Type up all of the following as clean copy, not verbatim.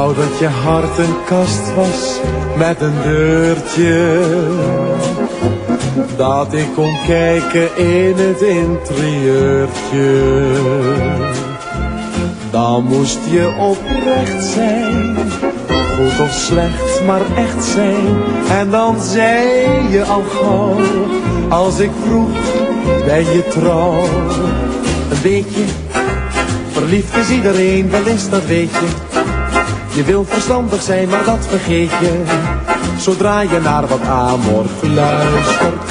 wou dat je hart een kast was met een deurtje, dat ik kon kijken in het interieurtje. Dan moest je oprecht zijn, goed of slecht, maar echt zijn. En dan zei je al gauw, als ik vroeg, ben je trouw? Een beetje verliefd is iedereen, wel eens, dat weet je. Je wil verstandig zijn, maar dat vergeet je zodra je naar wat amor luistert.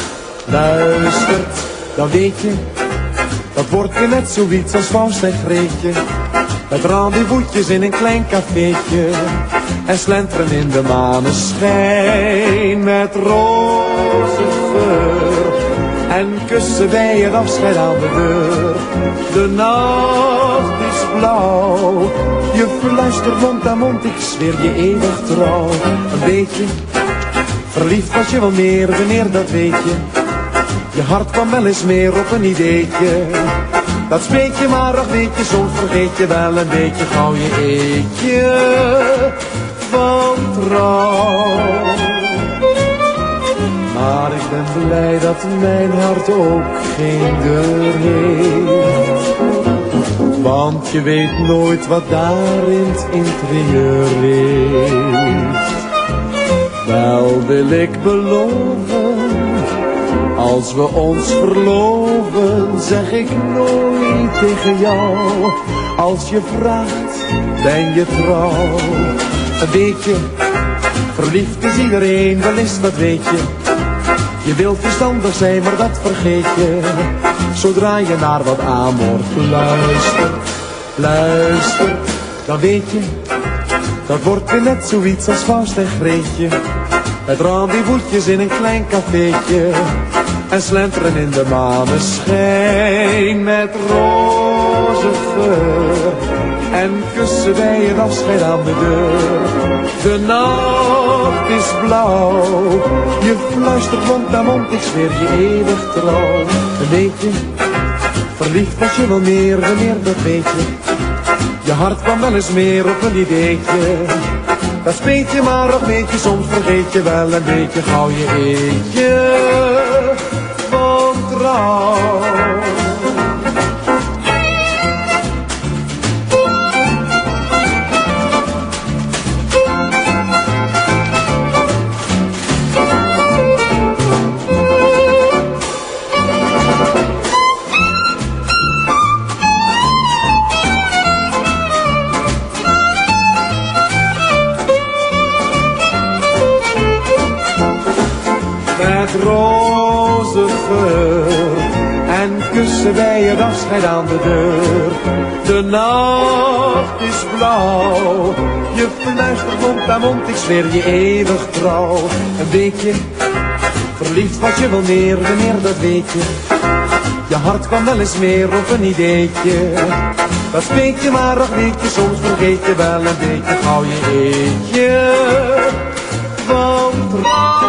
Dan weet je, dat wordt weer net zoiets als Faust en Greetje. Met rendezvous'tjes in een klein cafeetje en slenteren in de maneschijn. Met roze geur en kussen bij het afscheid aan de deur. De nacht is blauw, je fluistert mond aan mond, ik zweer je eeuwig trouw. Een beetje verliefd was je wel meer, wanneer, dat weet je. Je hart kwam wel eens meer op een ideetje. Dat spreek je maar, ach weet je, soms vergeet je wel een beetje gauw je eetje van trouw. Maar ik ben blij dat mijn hart ook geen deur heeft, want je weet nooit wat daar in het interieur ligt. Wel wil ik beloven, als we ons verloven, zeg ik nooit tegen jou, als je vraagt, ben je trouw? Een beetje verliefd is iedereen, wel eens, dat weet je. Je wilt verstandig zijn, maar dat vergeet je zodra je naar wat amor luistert. Dan weet je, dat wordt weer net zoiets als Faust en Greetje. Met rendezvous'tjes in een klein cafeetje en slenteren in de maneschijn. Met roze geur en kussen bij het afscheid aan de deur. De nacht is blauw, je fluistert mond aan mond, ik zweer je eeuwig trouw. En weet je, verliefd was je wel meer, wanneer, dat weet je. Je hart kwam wel eens meer op een ideetje. Dat speet je maar, of weet je, soms vergeet je wel een beetje gauw je eetje van trouw. Met roze geur en kussen bij het afscheid aan de deur. De nacht is blauw, je fluistert mond aan mond, ik zweer je eeuwig trouw. Een beetje verliefd was je wel meer, wanneer, dat weet je. Je hart kwam wel eens meer op een ideetje. Dat speet je maar, ach weet je, soms vergeet je wel een beetje gauw je eetje van trouw.